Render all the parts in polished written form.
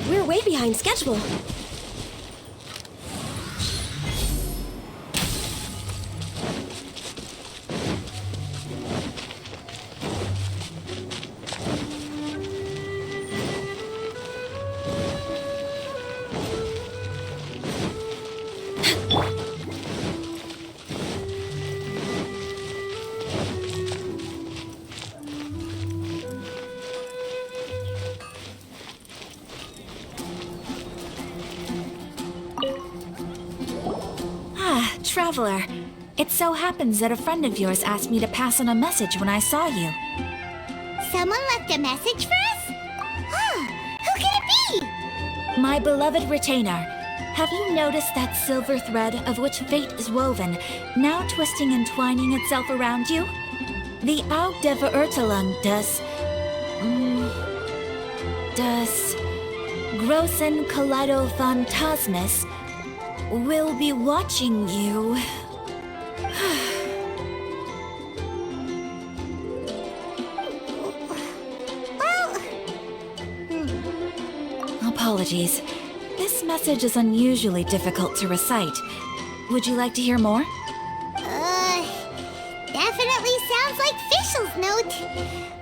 We're way behind schedule. Traveler, it so happens that a friend of yours asked me to pass on a message when I saw you. Someone left a message for us? Who could it be? My beloved retainer, have you noticed that silver thread of which fate is woven, now twisting and twining itself around you? The Aug der Verurteilung das Großen Kaleido Phantasmus will be watching you. Apologies. This message is unusually difficult to recite. Would you like to hear more? Definitely sounds like Fischl's note.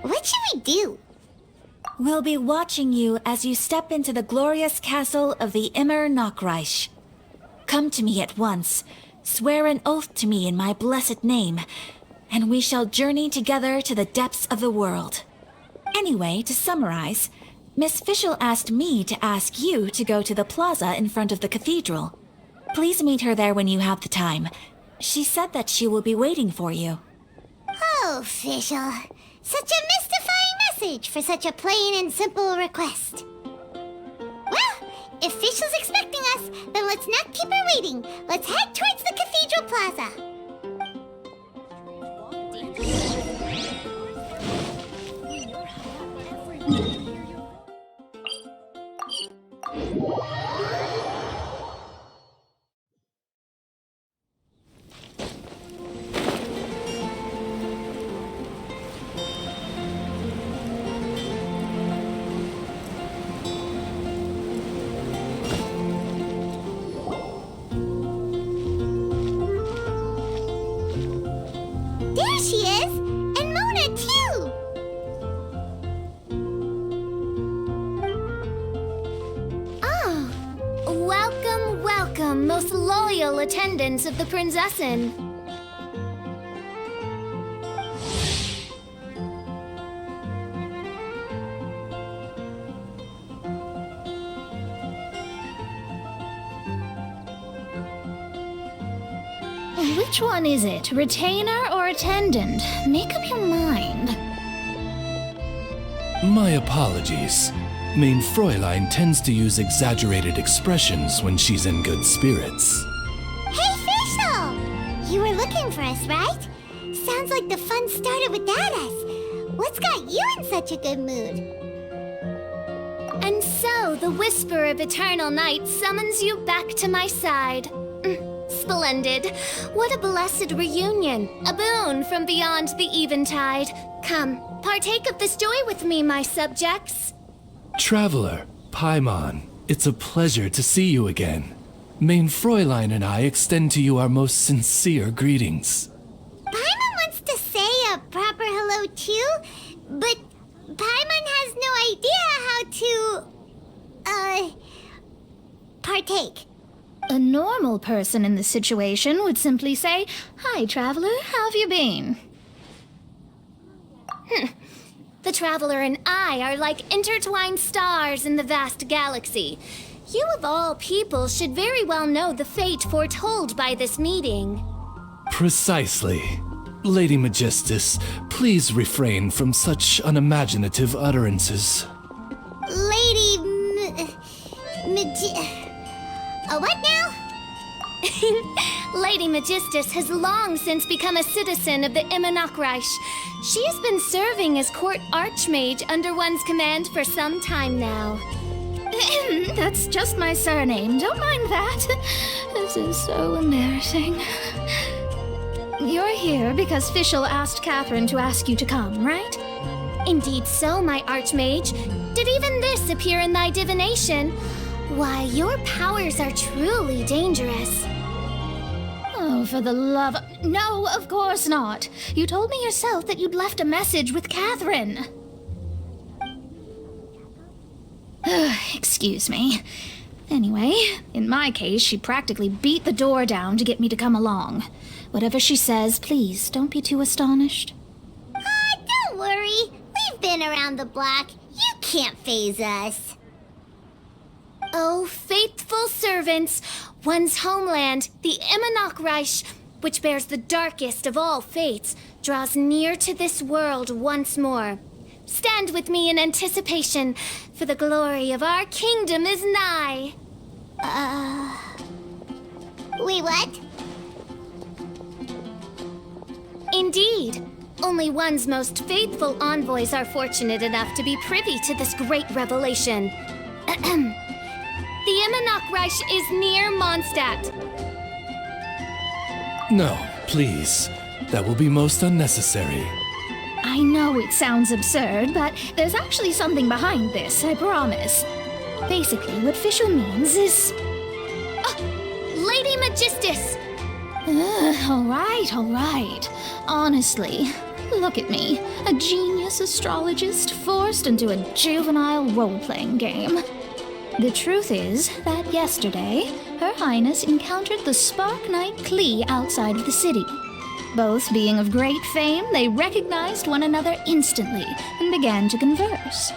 What should we do? We'll be watching you as you step into the glorious castle of the Immer Nachreich. Come to me at once, swear an oath to me in my blessed name, and we shall journey together to the depths of the world. Anyway, to summarize, Miss Fischl asked me to ask you to go to the plaza in front of the cathedral. Please meet her there when you have the time. She said that she will be waiting for you. Oh, Fischl. Such a mystifying message for such a plain and simple request. Well, if Fischl's expecting us, then let's not keep her waiting. Let's head towards the cathedral plaza. There she is! And Mona, too! Oh, welcome, welcome, most loyal attendants of the Prinzessin. Which one is it, retainer or attendant? Make up your mind. My apologies. Mein Fräulein tends to use exaggerated expressions when she's in good spirits. Hey, Fischl! You were looking for us, right? Sounds like the fun started without us. What's got you in such a good mood? And so, the whisper of eternal night summons you back to my side. Splendid. What a blessed reunion. A boon from beyond the eventide. Come, partake of this joy with me, my subjects. Traveler, Paimon, it's a pleasure to see you again. Mein Fräulein and I extend to you our most sincere greetings. Paimon wants to say a proper hello too, but Paimon has no idea how to, partake. A normal person in this situation would simply say, "Hi, traveler, how have you been?" The traveler and I are like intertwined stars in the vast galaxy. You of all people should very well know the fate foretold by this meeting. Precisely. Lady Magistus, please refrain from such unimaginative utterances. Lady what now? Lady Magistus has long since become a citizen of the Immer Nachreich. She has been serving as court archmage under one's command for some time now. That's just my surname, don't mind that. This is so embarrassing. You're here because Fischl asked Catherine to ask you to come, right? Indeed so, my Archmage. Did even this appear in thy divination? Why, your powers are truly dangerous. Oh, for the love of... No, of course not. You told me yourself that you'd left a message with Catherine. Excuse me. Anyway, in my case, she practically beat the door down to get me to come along. Whatever she says, please, don't be too astonished. Don't worry. We've been around the block. You can't faze us. Oh, faithful servants, one's homeland, the Immernochreich, which bears the darkest of all fates, draws near to this world once more. Stand with me in anticipation, for the glory of our kingdom is nigh. Wait, what? Indeed. Only one's most faithful envoys are fortunate enough to be privy to this great revelation. The Immernochreich is near Mondstadt. No, please. That will be most unnecessary. I know it sounds absurd, but there's actually something behind this, I promise. Basically, what Fischl means is... Lady Magistus! All right. Honestly, look at me. A genius astrologist forced into a juvenile role-playing game. The truth is that yesterday, Her Highness encountered the Spark Knight Klee outside of the city. Both being of great fame, they recognized one another instantly and began to converse.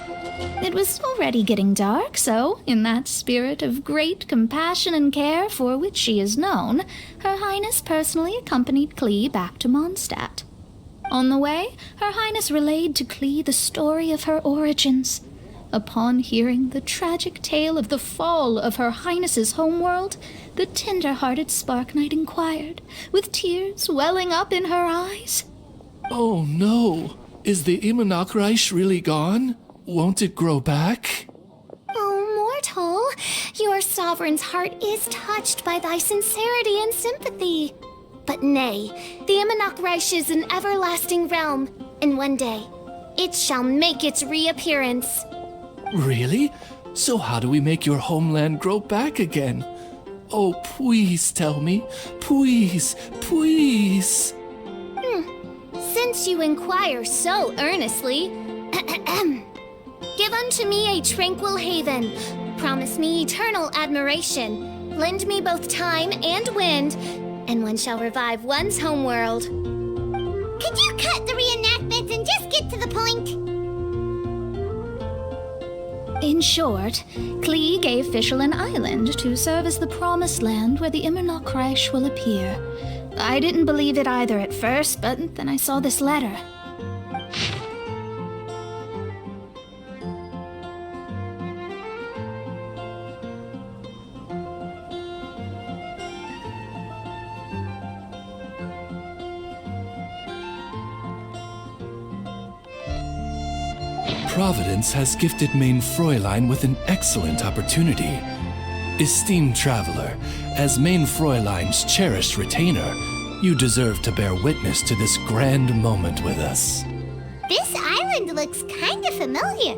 It was already getting dark, so, in that spirit of great compassion and care for which she is known, Her Highness personally accompanied Klee back to Mondstadt. On the way, Her Highness relayed to Klee the story of her origins. Upon hearing the tragic tale of the fall of Her Highness's homeworld, the tender-hearted Spark Knight inquired, with tears welling up in her eyes. Oh no! Is the Immernochreich really gone? Won't it grow back? Oh, mortal, your sovereign's heart is touched by thy sincerity and sympathy. But nay, the Immernochreich is an everlasting realm, and one day it shall make its reappearance. Really? So how do we make your homeland grow back again? Oh, please tell me. Please, please. Since you inquire so earnestly, give unto me a tranquil haven. Promise me eternal admiration. Lend me both time and wind, and one shall revive one's homeworld. Could you cut the reenactments and just get to the point? In short, Klee gave Fischl an island to serve as the promised land where the Immernochreich will appear. I didn't believe it either at first, but then I saw this letter. Providence has gifted Main Fräulein with an excellent opportunity. Esteemed traveler, as Main Fräulein's cherished retainer, you deserve to bear witness to this grand moment with us. This island looks kind of familiar.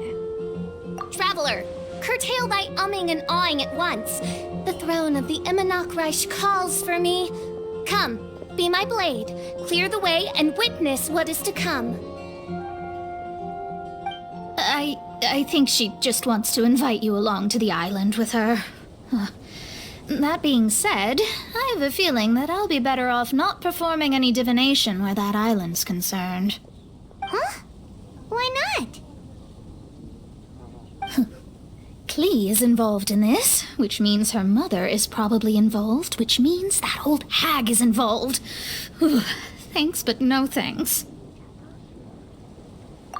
Traveler, curtail thy umming and awing at once. The throne of the Immernochreich calls for me. Come, be my blade, clear the way, and witness what is to come. I think she just wants to invite you along to the island with her. That being said, I have a feeling that I'll be better off not performing any divination where that island's concerned. Huh? Why not? Klee is involved in this, which means her mother is probably involved, which means that old hag is involved. Thanks, but no thanks.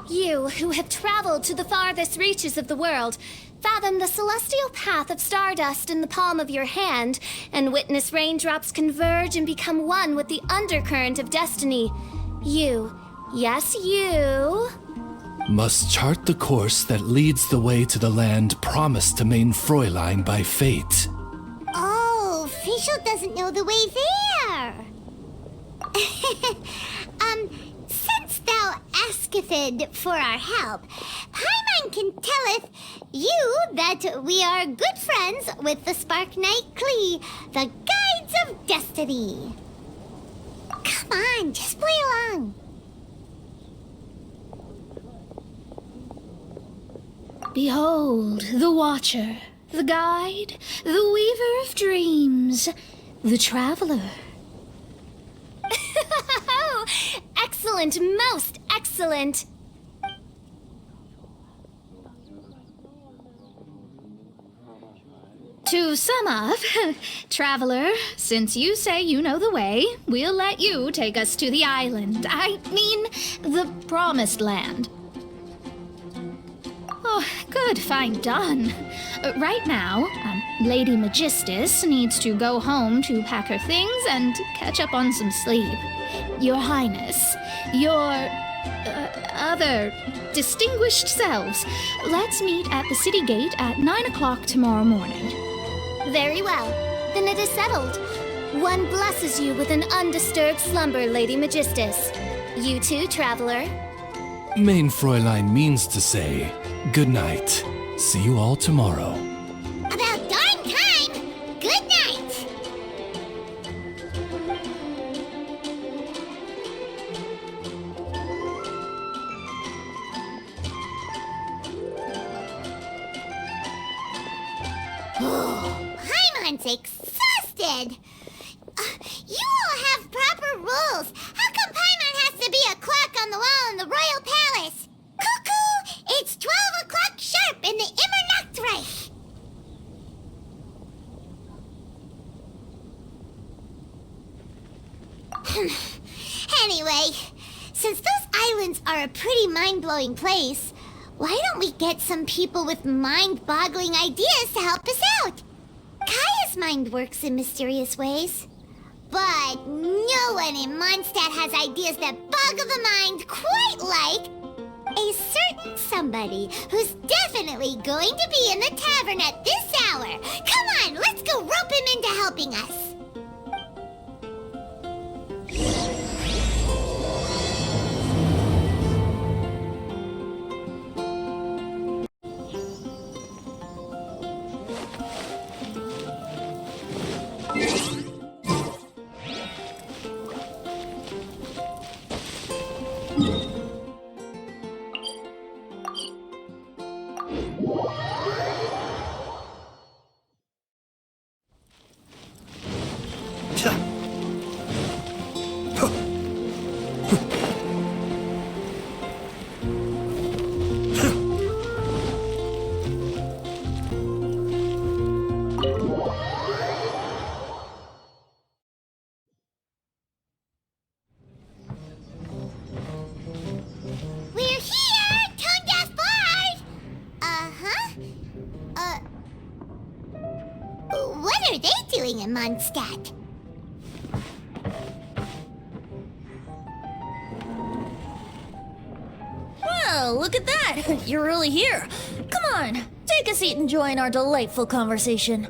You, who have traveled to the farthest reaches of the world, fathom the celestial path of stardust in the palm of your hand, and witness raindrops converge and become one with the undercurrent of destiny. You, yes, you... must chart the course that leads the way to the land promised to Main Fräulein by fate. Oh, Official doesn't know the way there. Since thou asketh for our help, Paimon can telleth you that we are good friends with the Spark Knight Klee, the Guides of Destiny. Come on, just play along. Behold, the Watcher, the Guide, the Weaver of Dreams, the Traveler. Excellent, most excellent. To sum up, Traveler, since you say you know the way, we'll let you take us to the island. I mean, the Promised Land. Oh, good, fine, done. Right now, Lady Magistus needs to go home to pack her things and catch up on some sleep. Your Highness, your other distinguished selves, let's meet at the city gate at 9 o'clock tomorrow morning. Very well. Then it is settled. One blesses you with an undisturbed slumber, Lady Magistus. You too, Traveler. Main Fräulein means to say, good night. See you all tomorrow. About darn time! Good night! Paimon's exhausted! You all have proper rules. How come Paimon has to be a clock on the wall in the royal palace? Cuckoo! It's 12 o'clock sharp in the Immernachtreich! Anyway, since those islands are a pretty mind-blowing place, why don't we get some people with mind-boggling ideas to help us out? Kaya's mind works in mysterious ways. But no one in Mondstadt has ideas that boggle the mind quite like a certain somebody who's definitely going to be in the tavern at this hour. Come on, let's go rope him into helping us. We're here, tone-deaf bard! What are they doing in Mondstadt? Well, look at that! You're really here. Come on, take a seat and join our delightful conversation.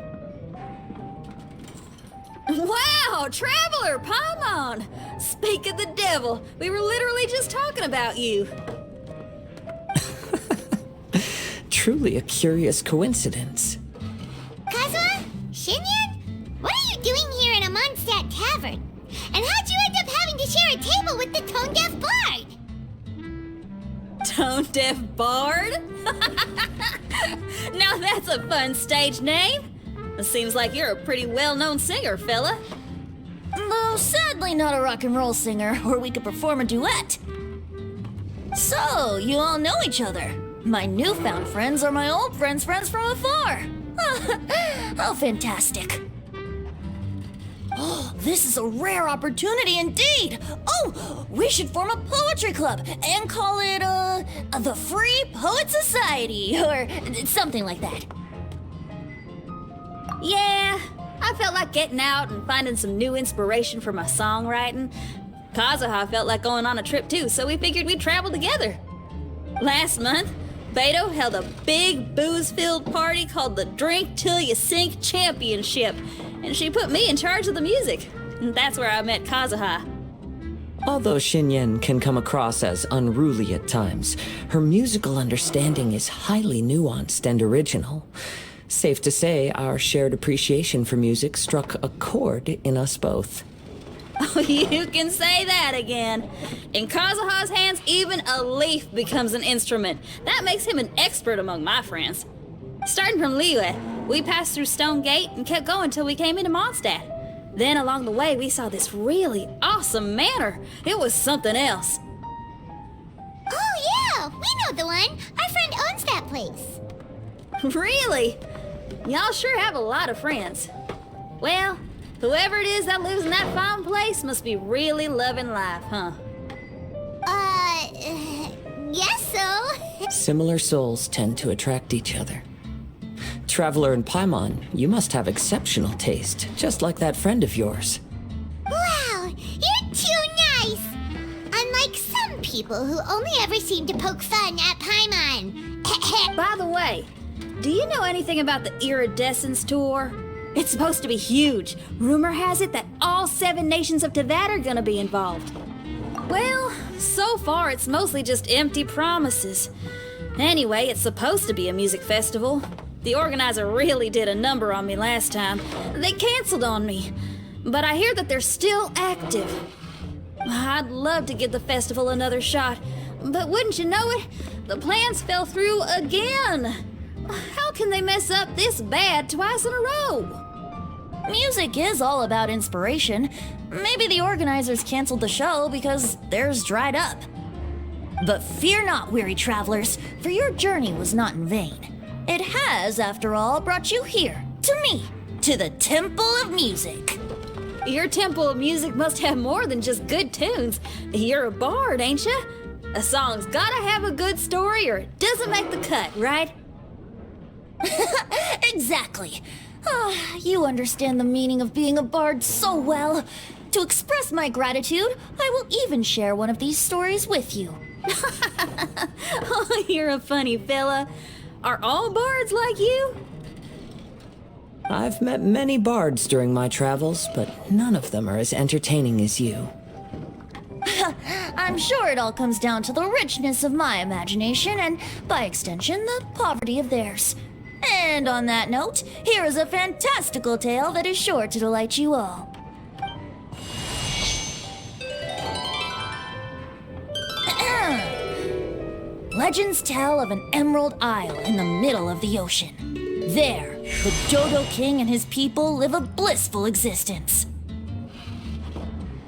Wow, Traveler, Paimon! Speak of the devil, we were literally just talking about you. Truly a curious coincidence. Kazuha? Shinyan? What are you doing here in a Mondstadt tavern? And how'd you end up having to share a table with the tone-deaf bard? Tone-deaf bard? Now that's a fun stage name. It seems like you're a pretty well-known singer, fella. Though sadly not a rock and roll singer, or we could perform a duet. So, you all know each other. My newfound friends are my old friends' friends from afar. How fantastic. Oh, this is a rare opportunity indeed. Oh, we should form a poetry club and call it, the Free Poet Society, or something like that. Yeah, I felt like getting out and finding some new inspiration for my songwriting. Kazuha felt like going on a trip too, so we figured we'd travel together. Last month, Beto held a big booze-filled party called the Drink Till You Sink Championship, and she put me in charge of the music. And that's where I met Kazuha. Although Xinyan can come across as unruly at times, her musical understanding is highly nuanced and original. Safe to say, our shared appreciation for music struck a chord in us both. Oh, you can say that again. In Kazuha's hands, even a leaf becomes an instrument. That makes him an expert among my friends. Starting from Liyue, we passed through Stone Gate and kept going till we came into Mondstadt. Then along the way, we saw this really awesome manor. It was something else. Oh, yeah, we know the one. Our friend owns that place. Really? Y'all sure have a lot of friends. Well, whoever it is that lives in that fine place must be really loving life, huh? Guess so. Similar souls tend to attract each other. Traveler and Paimon, you must have exceptional taste, just like that friend of yours. Wow, you're too nice. Unlike some people who only ever seem to poke fun at Paimon. By the way, do you know anything about the Iridescence Tour? It's supposed to be huge. Rumor has it that all 7 nations of Tevat are gonna be involved. Well, so far it's mostly just empty promises. Anyway, it's supposed to be a music festival. The organizer really did a number on me last time. They canceled on me. But I hear that they're still active. I'd love to give the festival another shot. But wouldn't you know it, the plans fell through again. How can they mess up this bad twice in a row? Music is all about inspiration. Maybe the organizers canceled the show because theirs dried up. But fear not, weary travelers, for your journey was not in vain. It has, after all, brought you here, to me, to the Temple of Music. Your Temple of Music must have more than just good tunes. You're a bard, ain't ya? A song's gotta have a good story or it doesn't make the cut, right? Exactly. You understand the meaning of being a bard so well. To express my gratitude, I will even share one of these stories with you. Oh, you're a funny fella. Are all bards like you? I've met many bards during my travels, but none of them are as entertaining as you. I'm sure it all comes down to the richness of my imagination and, by extension, the poverty of theirs. And on that note, here is a fantastical tale that is sure to delight you all. Legends tell of an emerald isle in the middle of the ocean. There, the Dodo King and his people live a blissful existence.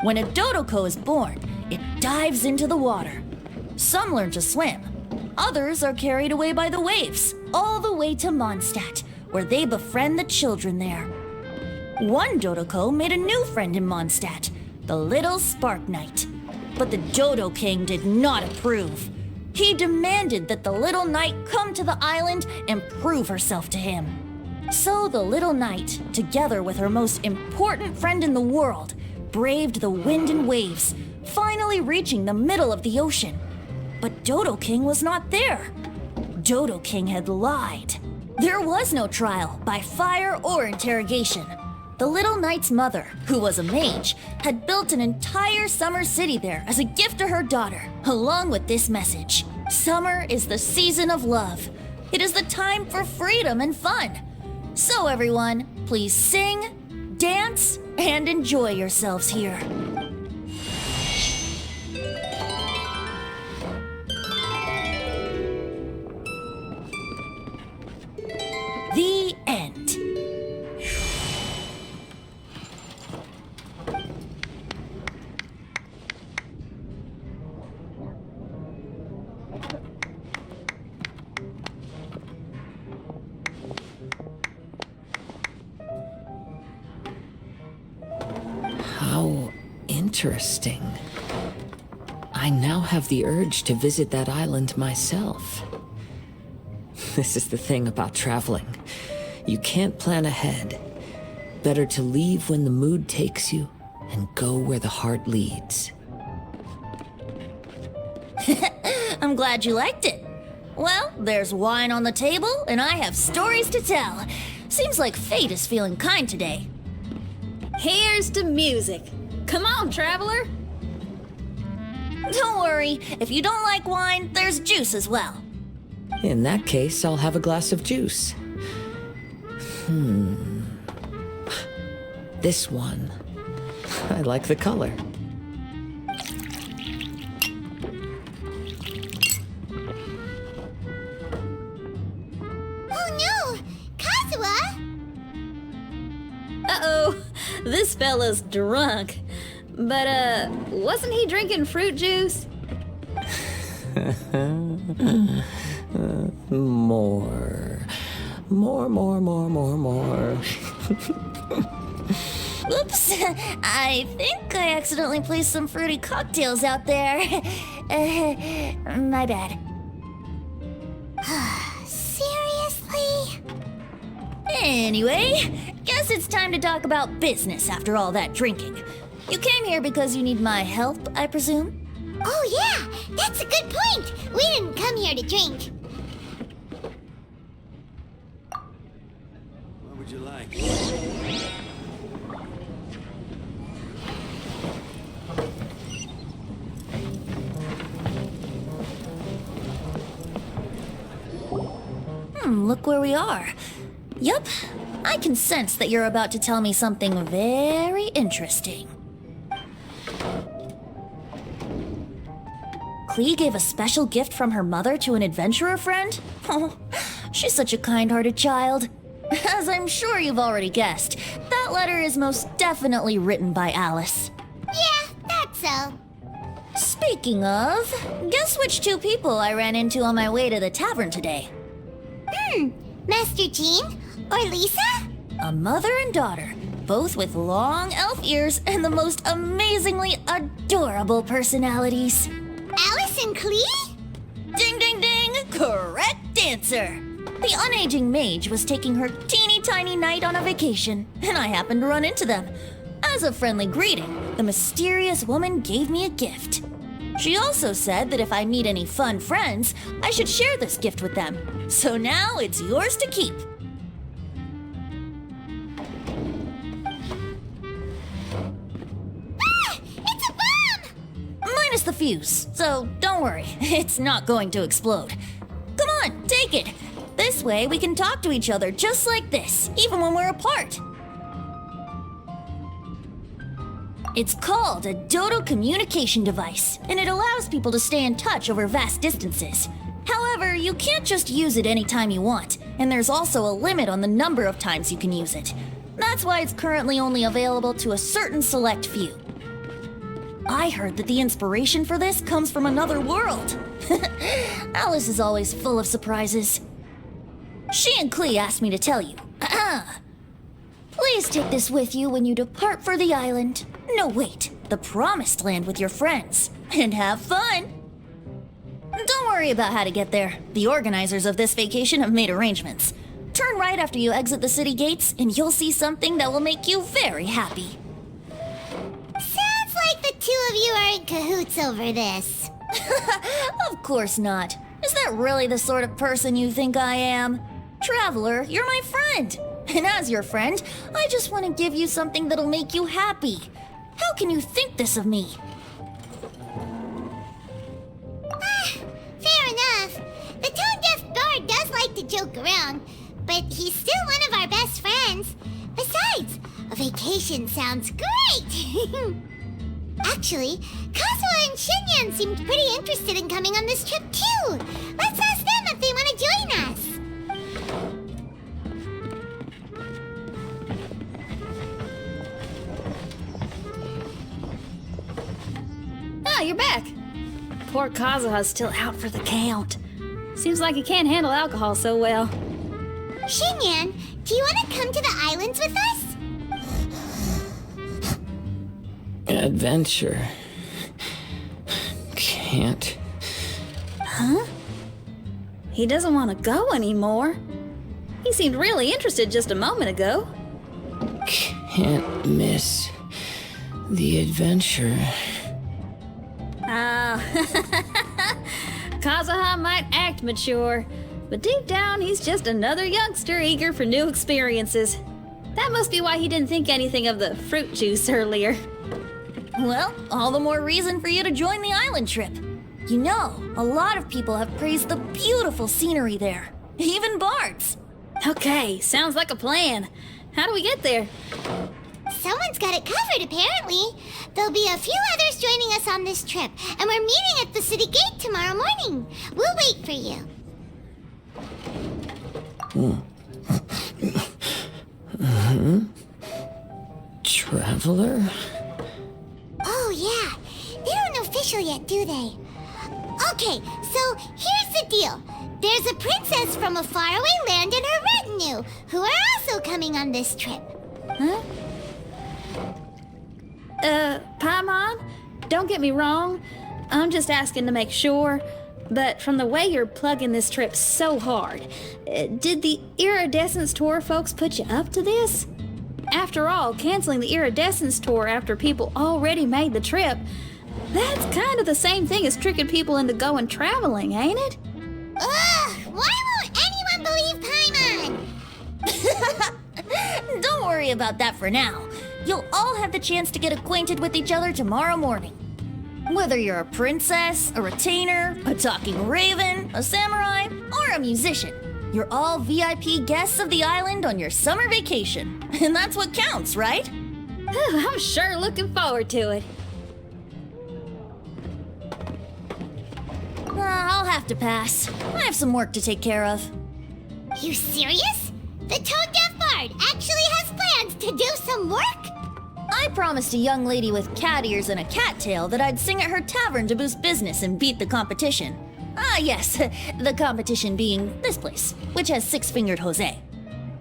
When a Dodoko is born, it dives into the water. Some learn to swim. Others are carried away by the waves, all the way to Mondstadt, where they befriend the children there. One Dodoko made a new friend in Mondstadt, the little Spark Knight. But the Dodo King did not approve. He demanded that the little knight come to the island and prove herself to him. So the little knight, together with her most important friend in the world, braved the wind and waves, finally reaching the middle of the ocean. But Dodo King was not there. Dodo King had lied. There was no trial by fire or interrogation. The little knight's mother, who was a mage, had built an entire summer city there as a gift to her daughter, along with this message. Summer is the season of love. It is the time for freedom and fun. So everyone, please sing, dance, and enjoy yourselves here. The end. How interesting. I now have the urge to visit that island myself. This is the thing about traveling. You can't plan ahead. Better to leave when the mood takes you and go where the heart leads. I'm glad you liked it. Well, there's wine on the table, and I have stories to tell. Seems like fate is feeling kind today. Here's to music. Come on, traveler. Don't worry, if you don't like wine, there's juice as well. In that case, I'll have a glass of juice. This one. I like the color. Oh no! Kazuha! Uh-oh, this fella's drunk. But, wasn't he drinking fruit juice? More. Oops, I think I accidentally placed some fruity cocktails out there. My bad. Seriously? Anyway, guess it's time to talk about business after all that drinking. You came here because you need my help, I presume? Oh yeah, that's a good point. We didn't come here to drink. What would you like? Look where we are. Yup, I can sense that you're about to tell me something very interesting. Klee gave a special gift from her mother to an adventurer friend? Oh, she's such a kind-hearted child. As I'm sure you've already guessed, that letter is most definitely written by Alice. Yeah, that's so. Speaking of, guess which two people I ran into on my way to the tavern today? Master Jean? Or Lisa? A mother and daughter, both with long elf ears and the most amazingly adorable personalities. Alice and Klee? Ding, ding, ding! Correct answer! The unaging mage was taking her teeny tiny knight on a vacation, and I happened to run into them. As a friendly greeting, the mysterious woman gave me a gift. She also said that if I meet any fun friends, I should share this gift with them. So now it's yours to keep. Ah! It's a bomb! Minus the fuse, so don't worry, it's not going to explode. Come on, take it. This way we can talk to each other just like this, even when we're apart. It's called a Dodo communication device, and it allows people to stay in touch over vast distances. However, you can't just use it anytime you want, and there's also a limit on the number of times you can use it. That's why it's currently only available to a certain select few. I heard that the inspiration for this comes from another world. Alice is always full of surprises. She and Klee asked me to tell you. Please take this with you when you depart for the island. No, wait, the Promised Land with your friends. And have fun! Don't worry about how to get there. The organizers of this vacation have made arrangements. Turn right after you exit the city gates, and you'll see something that will make you very happy. Sounds like the two of you are in cahoots over this. Of course not. Is that really the sort of person you think I am? Traveler, you're my friend. And as your friend, I just want to give you something that'll make you happy. How can you think this of me? Fair enough. The tone-deaf bard does like to joke around, but he's still one of our best friends. Besides, a vacation sounds great! Actually, Kazuha and Shinyan seemed pretty interested in coming on this trip too. Let's ask them if they want to join us. Ah, you're back. Poor Kazuha's still out for the count. Seems like he can't handle alcohol so well. Shinyan, do you want to come to the islands with us? Adventure. Can't. Huh? He doesn't want to go anymore. He seemed really interested just a moment ago. Can't miss the adventure. Ah, Kazuha might act mature, but deep down he's just another youngster eager for new experiences. That must be why he didn't think anything of the fruit juice earlier. Well, all the more reason for you to join the island trip. You know, a lot of people have praised the beautiful scenery there. Even bards. Okay, sounds like a plan. How do we get there? Someone's got it covered, apparently. There'll be a few others joining us on this trip, and we're meeting at the city gate tomorrow morning. We'll wait for you. Traveler? Oh, yeah. They aren't official yet, do they? Okay, so here's the deal. There's a princess from a faraway land and her retinue, who are also coming on this trip. Huh? Paimon, don't get me wrong. I'm just asking to make sure. But from the way you're plugging this trip so hard, did the Iridescence Tour folks put you up to this? After all, canceling the Iridescence Tour after people already made the trip, that's kind of the same thing as tricking people into going traveling, ain't it? Ugh! Why won't anyone believe Paimon? Don't worry about that for now. You'll all have the chance to get acquainted with each other tomorrow morning. Whether you're a princess, a retainer, a talking raven, a samurai, or a musician, you're all VIP guests of the island on your summer vacation. And that's what counts, right? I'm sure looking forward to it. I'll have to pass. I have some work to take care of. You serious? The tone-deaf bard actually has plans to do some work? I promised a young lady with cat ears and a cattail that I'd sing at her tavern to boost business and beat the competition. Ah, yes, the competition being this place, which has six-fingered Jose.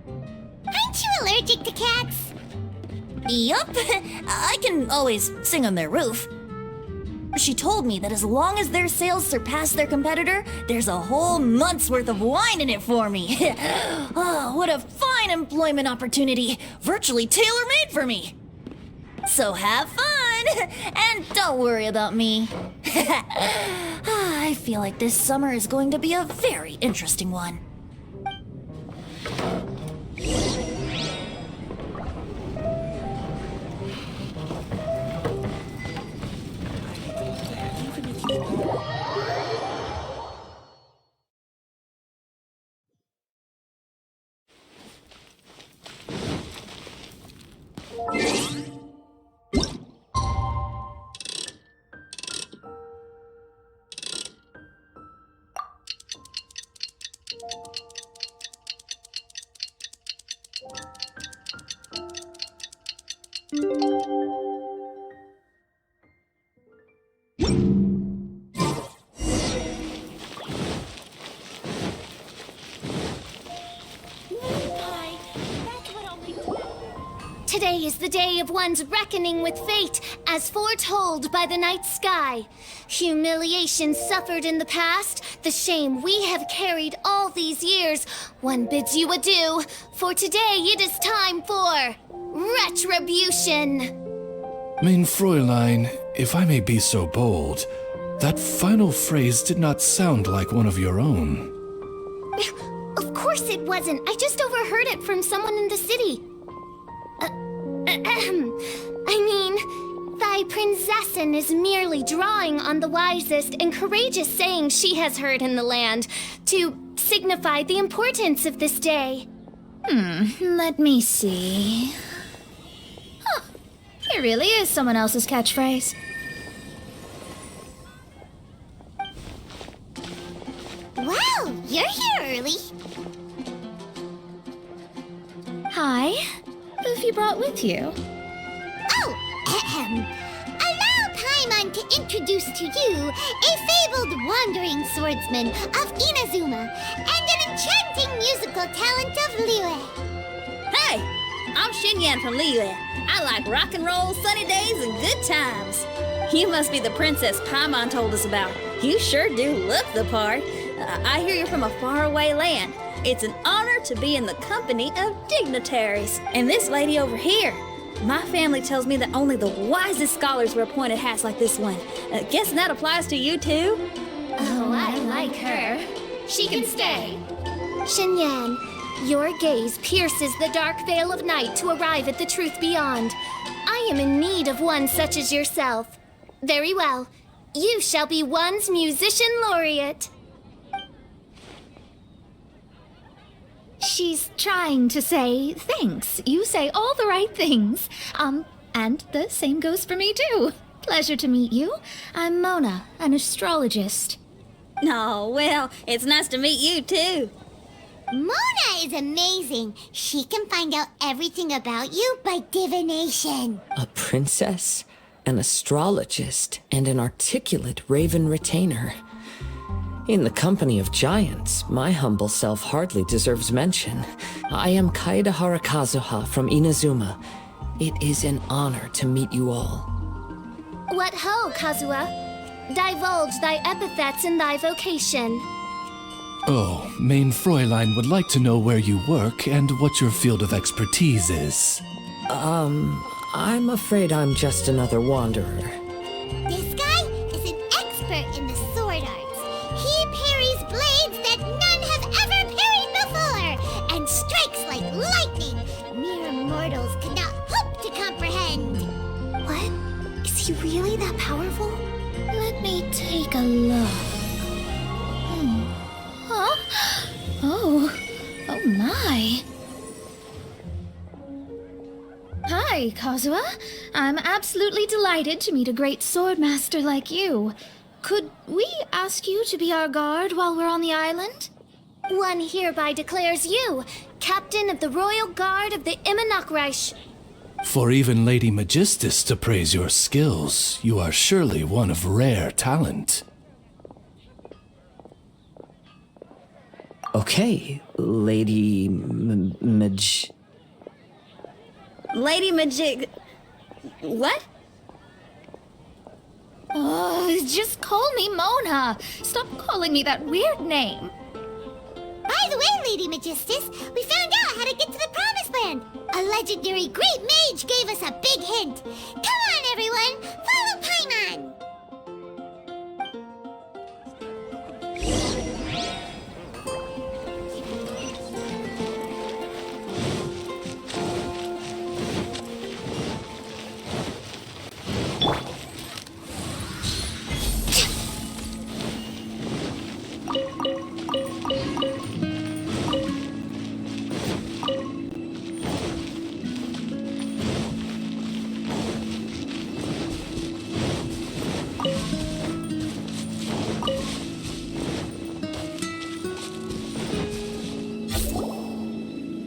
Aren't you allergic to cats? Yup, I can always sing on their roof. She told me that as long as their sales surpass their competitor, there's a whole month's worth of wine in it for me. Oh, what a fine employment opportunity, virtually tailor-made for me. So have fun, and don't worry about me. I feel like this summer is going to be a very interesting one. Today is the day of one's reckoning with fate, as foretold by the night sky. Humiliation suffered in the past, the shame we have carried all these years. One bids you adieu, for today it is time for retribution. Mein Fräulein, if I may be so bold, that final phrase did not sound like one of your own. Of course it wasn't. I just overheard it from someone in the city. I mean, thy princessin is merely drawing on the wisest and courageous sayings she has heard in the land to signify the importance of this day. Let me see. Huh, it really is someone else's catchphrase. Wow, you're here early. Hi. Who have you brought with you? Oh, allow Paimon to introduce to you a fabled wandering swordsman of Inazuma and an enchanting musical talent of Liyue. Hey, I'm Xinyan from Liyue. I like rock and roll, sunny days, and good times. You must be the princess Paimon told us about. You sure do look the part. I hear you're from a faraway land. It's an honor to be in the company of dignitaries. And this lady over here, my family tells me that only the wisest scholars wear pointed hats like this one. Guessing that applies to you too? Oh, I like her. She can stay. Shinyan, your gaze pierces the dark veil of night to arrive at the truth beyond. I am in need of one such as yourself. Very well. You shall be one's musician laureate. She's trying to say thanks. You say all the right things. And the same goes for me too. Pleasure to meet you. I'm Mona, an astrologist. Oh, well, it's nice to meet you too. Mona is amazing. She can find out everything about you by divination. A princess, an astrologist, and an articulate raven retainer. In the company of giants, my humble self hardly deserves mention. I am Kaida Harakazuha from Inazuma. It is an honor to meet you all. What ho, Kazuha? Divulge thy epithets and thy vocation. Oh, Main Fräulein would like to know where you work and what your field of expertise is. I'm afraid I'm just another wanderer. This guy is an expert in the sword arts. He parries blades that none have ever parried before, and strikes like lightning. Mere mortals could not hope to comprehend. What? Is he really that powerful? Let me take a look. Huh? Oh my. Hi, Kazuha. I'm absolutely delighted to meet a great swordmaster like you. Could we ask you to be our guard while we're on the island? One hereby declares you captain of the Royal Guard of the Immernachtreich. For even Lady Magistus to praise your skills, you are surely one of rare talent. Okay, Lady Lady Majig... What? Oh, just call me Mona. Stop calling me that weird name. By the way, Lady Magistus, we found out how to get to the Promised Land. A legendary great mage gave us a big hint. Come on, everyone, follow Paimon.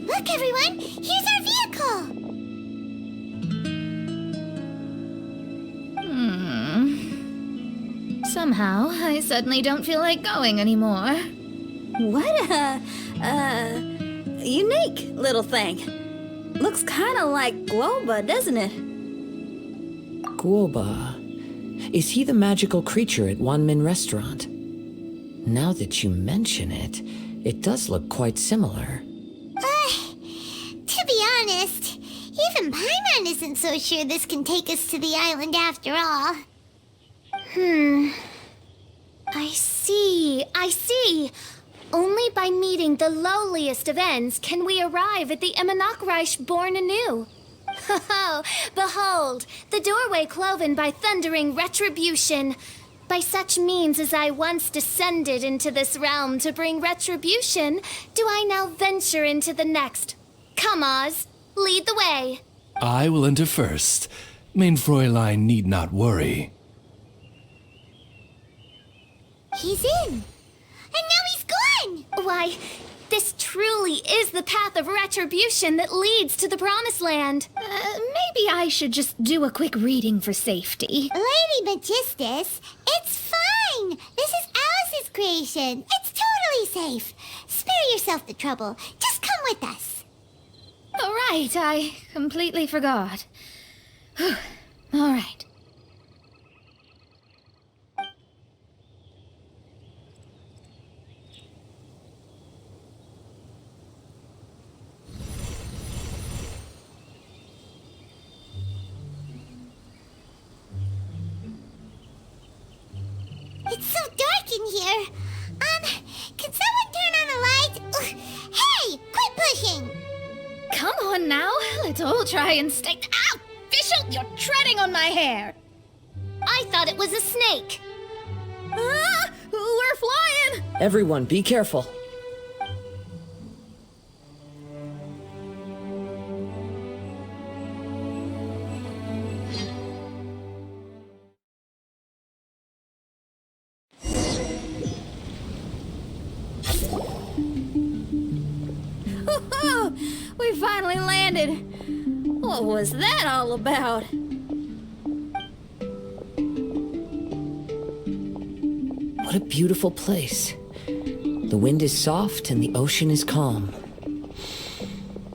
Look, everyone, here's our vehicle. Somehow, I suddenly don't feel like going anymore. What unique little thing. Looks kind of like Globa, doesn't it? Guoba. Is he the magical creature at Wanmin Restaurant? Now that you mention it, it does look quite similar. To be honest, even Paimon isn't so sure this can take us to the island after all. I see. Only by meeting the lowliest of ends can we arrive at the Immernachtreich born anew. Ho, behold, the doorway cloven by thundering retribution. By such means as I once descended into this realm to bring retribution, do I now venture into the next. Come, Oz, lead the way. I will enter first. Main Fräulein need not worry. He's in. And now he's gone. Why, this truly is the path of retribution that leads to the Promised Land. Maybe I should just do a quick reading for safety. Lady Magistus, it's fine. This is Alice's creation. It's totally safe. Spare yourself the trouble. Just come with us. All right, I completely forgot. All right. It's so dark in here. come on now. Let's all try and stay. Ow! Fischl, you're treading on my hair. I thought it was a snake. Ah, we're flying! Everyone, be careful. We finally landed. What was that all about? What a beautiful place. The wind is soft and the ocean is calm.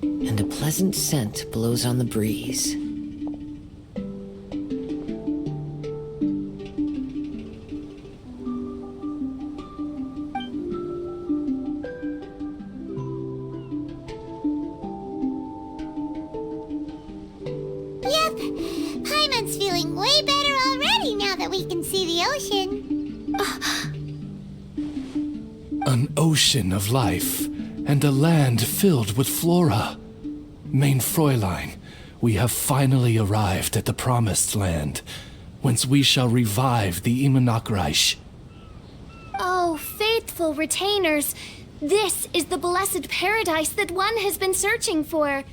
And a pleasant scent blows on the breeze. Yep, Paimon's feeling way better already now that we can see the ocean. An ocean of life, and a land filled with flora. Mein Fräulein, we have finally arrived at the promised land, whence we shall revive the Immernachtreich. Oh, faithful retainers, this is the blessed paradise that one has been searching for.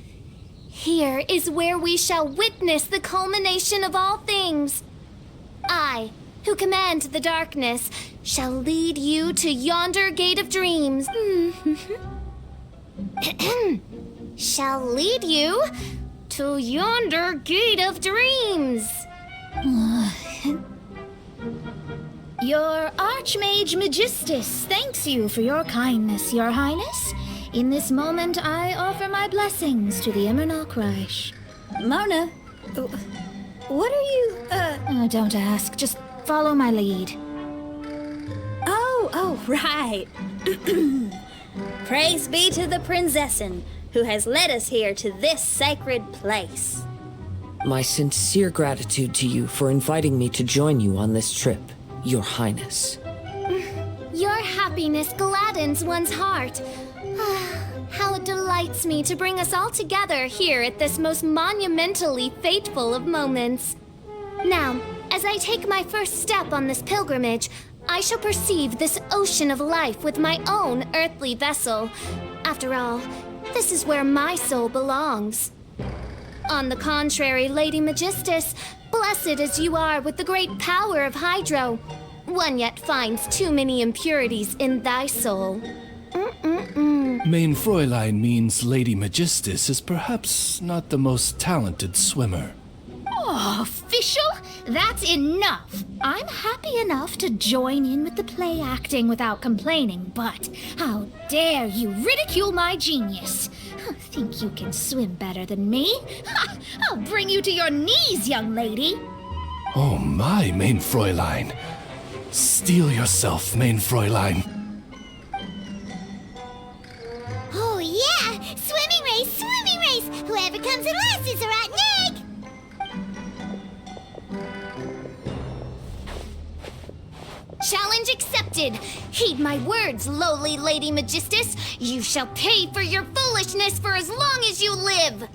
Here is where we shall witness the culmination of all things. I, who command the darkness, shall lead you to yonder gate of dreams. Shall lead you to yonder gate of dreams. Your Archmage Magistus thanks you for your kindness, Your Highness. In this moment, I offer my blessings to the Immernachtreich. Mona, what are you, Oh, don't ask. Just follow my lead. Oh, right. Praise be to the Prinzessin, who has led us here to this sacred place. My sincere gratitude to you for inviting me to join you on this trip, Your Highness. Your happiness gladdens one's heart. How it delights me to bring us all together here at this most monumentally fateful of moments. Now, as I take my first step on this pilgrimage, I shall perceive this ocean of life with my own earthly vessel. After all, this is where my soul belongs. On the contrary, Lady Magistus, blessed as you are with the great power of Hydro, one yet finds too many impurities in thy soul. Mein Fräulein means Lady Magistus is perhaps not the most talented swimmer. Oh, Fischl, that's enough. I'm happy enough to join in with the play acting without complaining, but how dare you ridicule my genius? Think you can swim better than me? Ha! I'll bring you to your knees, young lady. Oh my, Mein Fräulein. Steel yourself, Mein Fräulein. Oh yeah, swimming race, swimming race! Whoever comes in last is a rotten egg! Challenge accepted. Heed my words, lowly Lady Magistus. You shall pay for your foolishness for as long as you live.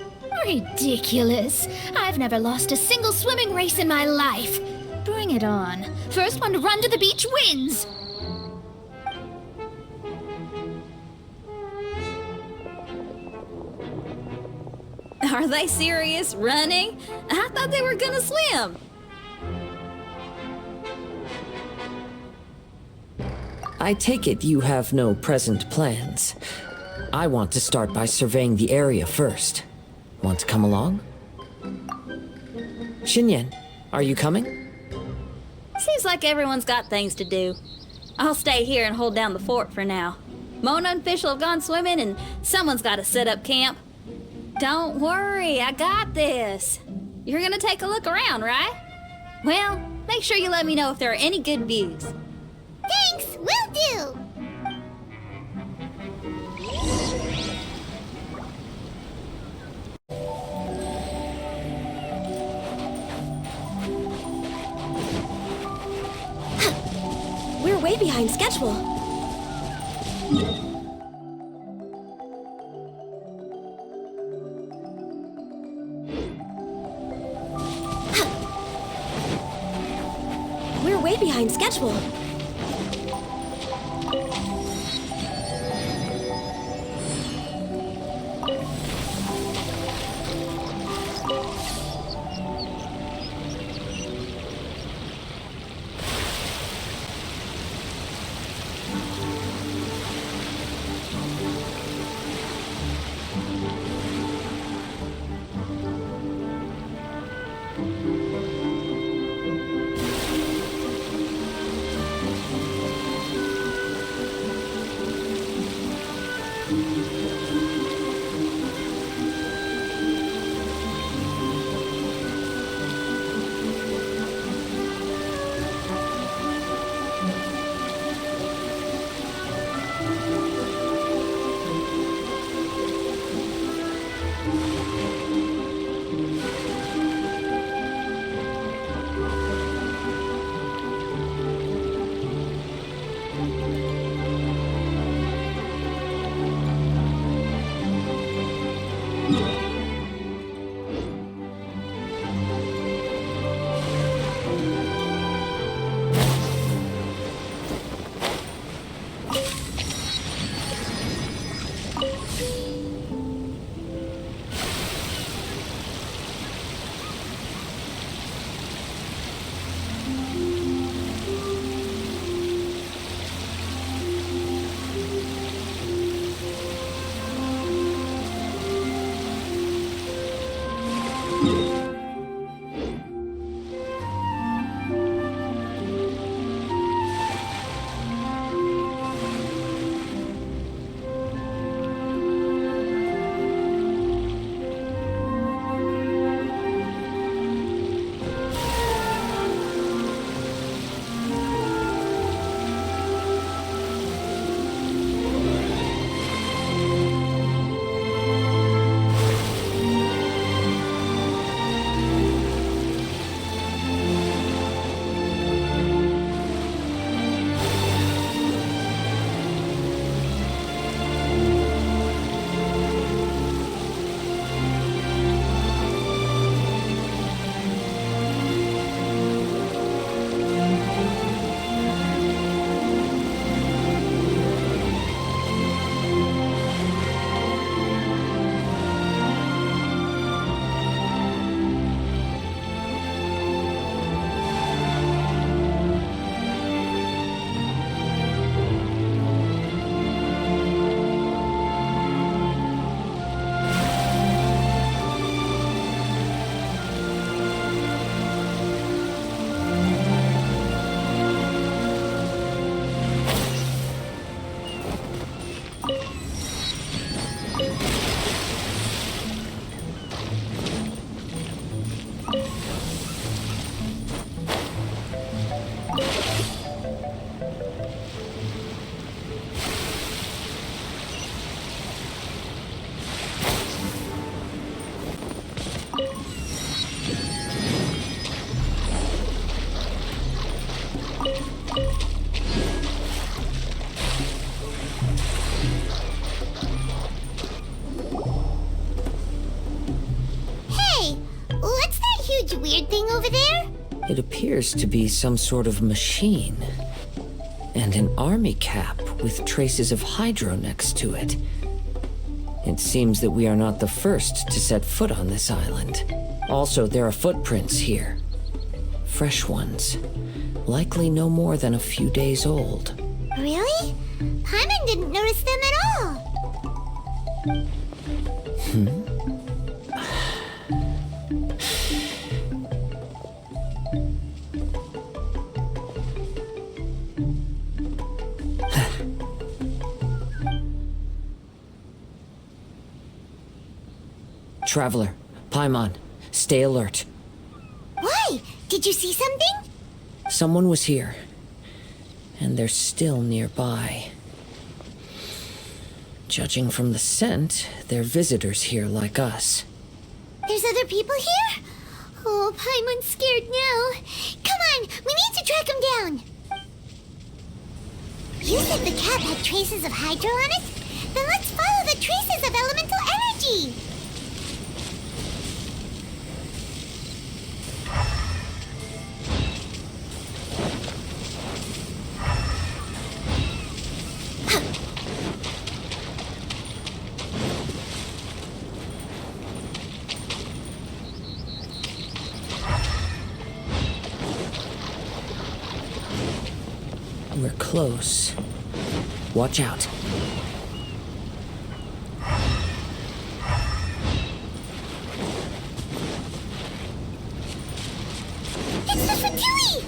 Ridiculous. I've never lost a single swimming race in my life. Bring it on. First one to run to the beach wins. Are they serious? Running? I thought they were gonna swim. I take it you have no present plans. I want to start by surveying the area first. Want to come along? Xinyan, are you coming? Seems like everyone's got things to do. I'll stay here and hold down the fort for now. Mona and Fischl have gone swimming, and someone's got to set up camp. Don't worry, I got this. You're gonna take a look around, right? Well, make sure you let me know if there are any good views. Thanks, will do! We're way behind schedule. way behind schedule. weird thing over there? It appears to be some sort of machine. And an army cap with traces of hydro next to it. It seems that we are not the first to set foot on this island. Also, there are footprints here. Fresh ones. Likely no more than a few days old. Really? Paimon didn't notice them at all. Traveler, Paimon, stay alert. Why? Did you see something? Someone was here. And they're still nearby. Judging from the scent, they're visitors here like us. There's other people here? Oh, Paimon's scared now. Come on, we need to track him down. You said the cap had traces of hydro on it? Then let's follow the traces of elemental energy. close. Watch out. It's the Fatui!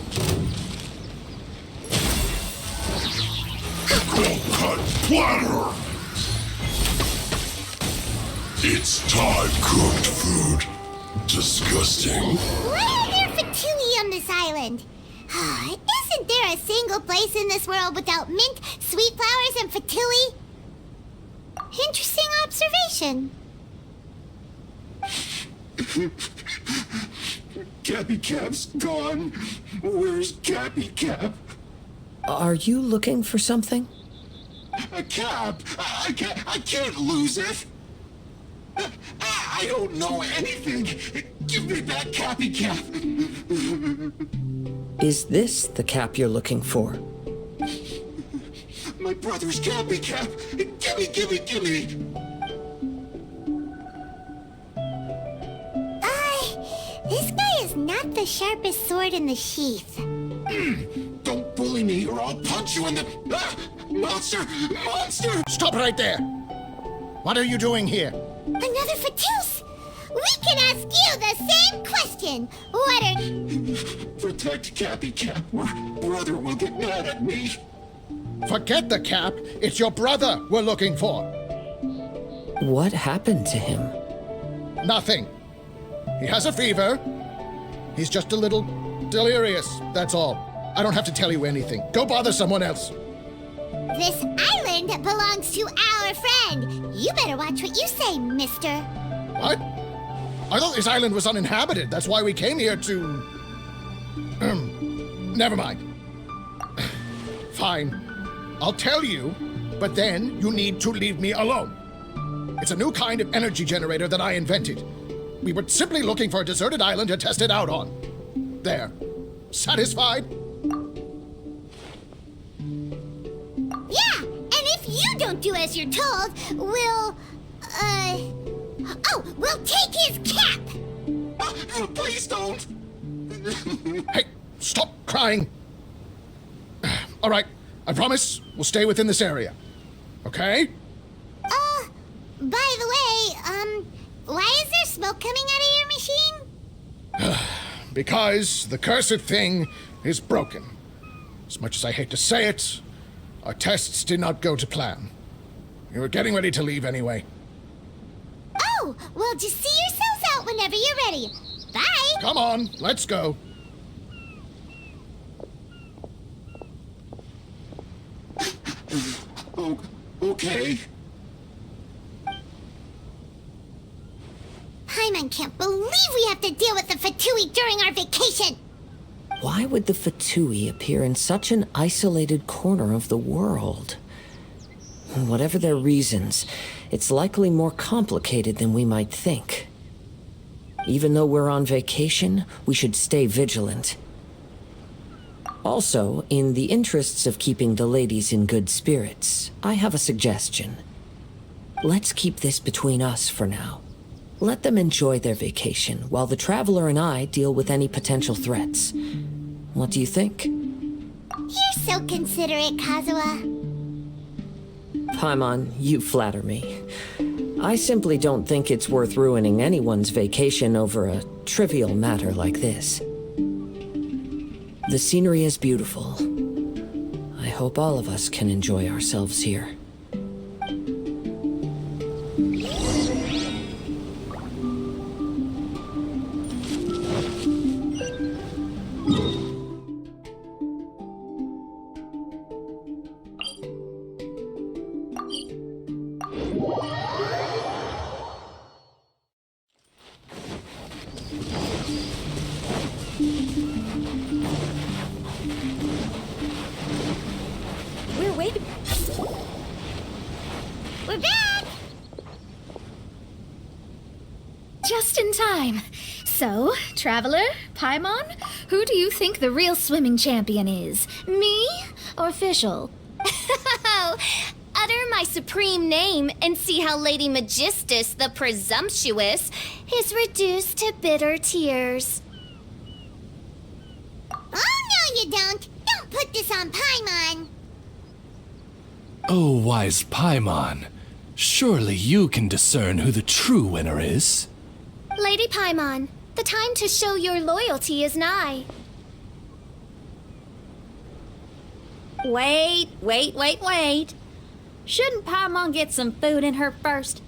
Cut platter! It's time cooked food. Disgusting. Why are there Fatui on this island? Isn't there a single place in this world without mint, sweet flowers, and Fatui? Interesting observation. Cappy Cap's gone. Where's Cappy Cap? Are you looking for something? A cap! I can't lose it! I don't know anything! Give me back Cappy Cap! Is this the cap you're looking for? My brother's Cappy Cap! Gimme! This guy is not the sharpest sword in the sheath. Don't bully me or I'll punch you in the... Ah! Monster! Stop right there! What are you doing here? Another Fatus! We can ask you the same question! What are... Protect Cappy Cap or brother will get mad at me. Forget the cap. It's your brother we're looking for. What happened to him? Nothing. He has a fever. He's just a little delirious, that's all. I don't have to tell you anything. Go bother someone else. This island belongs to our friend. You better watch what you say, mister. What? I thought this island was uninhabited. That's why we came here to... Never mind. Fine. I'll tell you, but then you need to leave me alone. It's a new kind of energy generator that I invented. We were simply looking for a deserted island to test it out on. There. Satisfied? Yeah, and if you don't do as you're told, we'll take his cap! Please don't! Hey, stop crying. All right, I promise we'll stay within this area. Okay? By the way, why is there smoke coming out of your machine? Because the cursed thing is broken. As much as I hate to say it, our tests did not go to plan. We were getting ready to leave anyway. Oh, well, just see yourselves out whenever you're ready. Bye! Come on, let's go. Oh, okay. Paimon can't believe we have to deal with the Fatui during our vacation! Why would the Fatui appear in such an isolated corner of the world? Whatever their reasons, it's likely more complicated than we might think. Even though we're on vacation, we should stay vigilant. Also, in the interests of keeping the ladies in good spirits, I have a suggestion. Let's keep this between us for now. Let them enjoy their vacation, while the Traveler and I deal with any potential threats. What do you think? You're so considerate, Kazuha. Paimon, you flatter me. I simply don't think it's worth ruining anyone's vacation over a trivial matter like this. The scenery is beautiful. I hope all of us can enjoy ourselves here. We're waiting. We're back! Just in time. So, Traveler, Paimon, who do you think the real swimming champion is? Me or Fischl? Utter my supreme name and see how Lady Magistus the Presumptuous is reduced to bitter tears. Oh, no, you don't! Don't put this on Paimon! Oh, wise Paimon, surely you can discern who the true winner is. Lady Paimon, the time to show your loyalty is nigh. Wait. Shouldn't Paimon get some food in her first?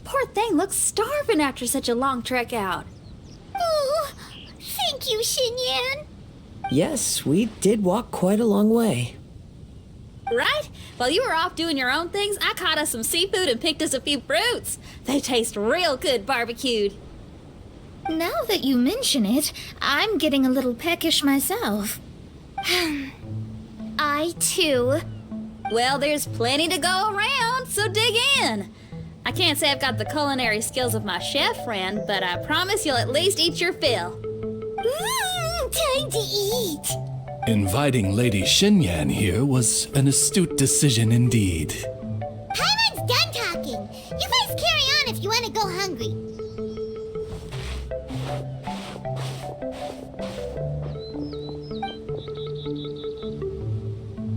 Poor thing looks starving after such a long trek out. Oh, thank you, Xinyan. Yes, we did walk quite a long way. Right? While you were off doing your own things, I caught us some seafood and picked us a few fruits. They taste real good barbecued. Now that you mention it, I'm getting a little peckish myself. I, too. Well, there's plenty to go around, so dig in. I can't say I've got the culinary skills of my chef friend, but I promise you'll at least eat your fill. Time to eat. Inviting Lady Xinyan here was an astute decision indeed. Paimon's done talking. You guys carry on if you want to go hungry.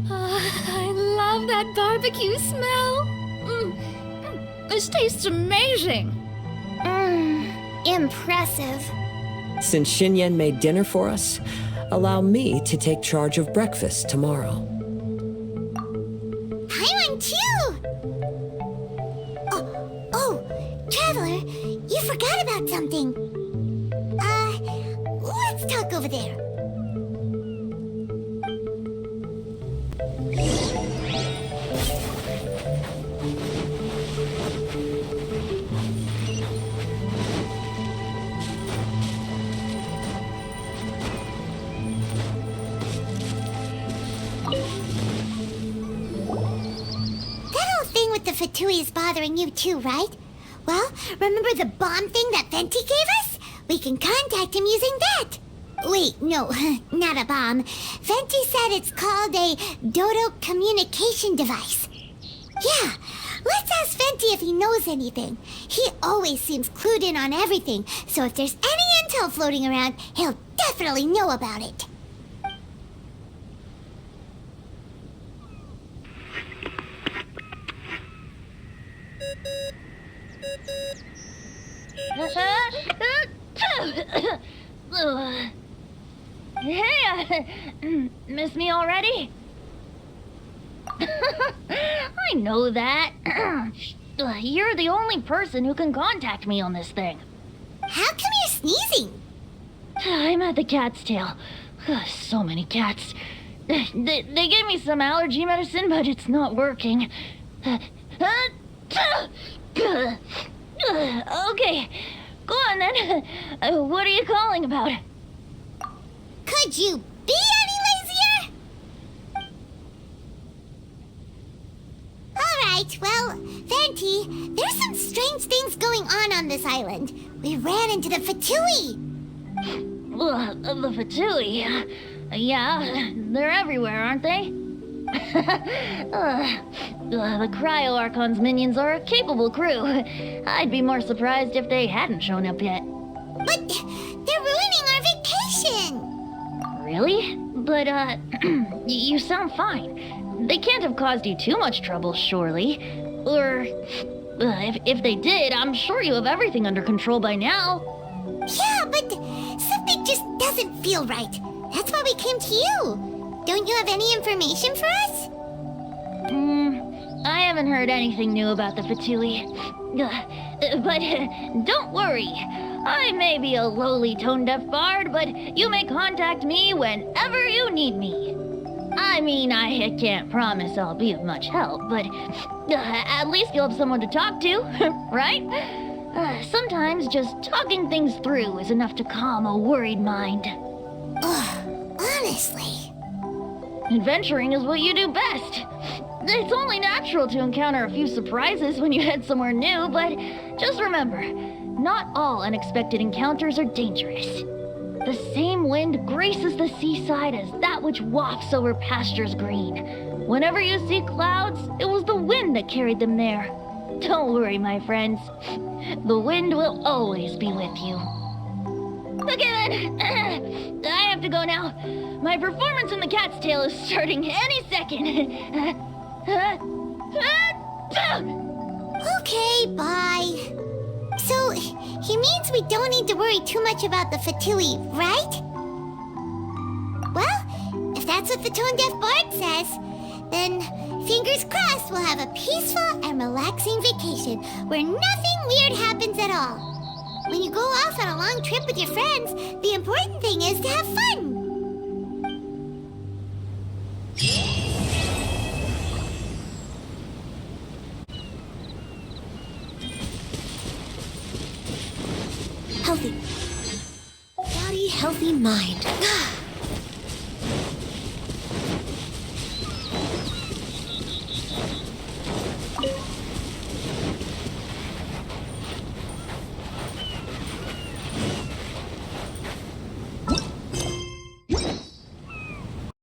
I love that barbecue smell. This tastes amazing. Impressive. Since Xinyan made dinner for us, allow me to take charge of breakfast tomorrow. Paimon too. Oh, Traveler, you forgot about something. Let's talk over there. The Fatui is bothering you too, right? Well, remember the bomb thing that Venti gave us? We can contact him using that. Wait, no, not a bomb. Venti said it's called a Dodo communication device. Yeah, let's ask Venti if he knows anything. He always seems clued in on everything, so if there's any intel floating around, he'll definitely know about it. Hey, miss me already? I know that. You're the only person who can contact me on this thing. How come you're sneezing? I'm at the cat's tail. So many cats. They gave me some allergy medicine, but it's not working. Okay, go on then. What are you calling about? Could you be any lazier? Alright, well, Venti, there's some strange things going on this island. We ran into the Fatui. The Fatui? Yeah, they're everywhere, aren't they? The Cryo Archon's minions are a capable crew. I'd be more surprised if they hadn't shown up yet. But they're ruining our vacation! Really? But, you sound fine. They can't have caused you too much trouble, surely. Or, if they did, I'm sure you have everything under control by now. Yeah, but something just doesn't feel right. That's why we came to you. Don't you have any information for us? I haven't heard anything new about the Fatui. But don't worry. I may be a lowly tone-deaf bard, but you may contact me whenever you need me. I mean, I can't promise I'll be of much help, but at least you'll have someone to talk to, right? Sometimes just talking things through is enough to calm a worried mind. Honestly. Adventuring is what you do best. It's only natural to encounter a few surprises when you head somewhere new, but just remember, not all unexpected encounters are dangerous. The same wind graces the seaside as that which wafts over pastures green. Whenever you see clouds, it was the wind that carried them there. Don't worry, my friends. The wind will always be with you. Okay then, I have to go now. My performance in the cat's tail is starting any second. Okay, bye. So, he means we don't need to worry too much about the Fatui, right? Well, if that's what the tone-deaf bard says, then fingers crossed we'll have a peaceful and relaxing vacation where nothing weird happens at all. When you go off on a long trip with your friends, the important thing is to have fun. Healthy. Body, healthy mind.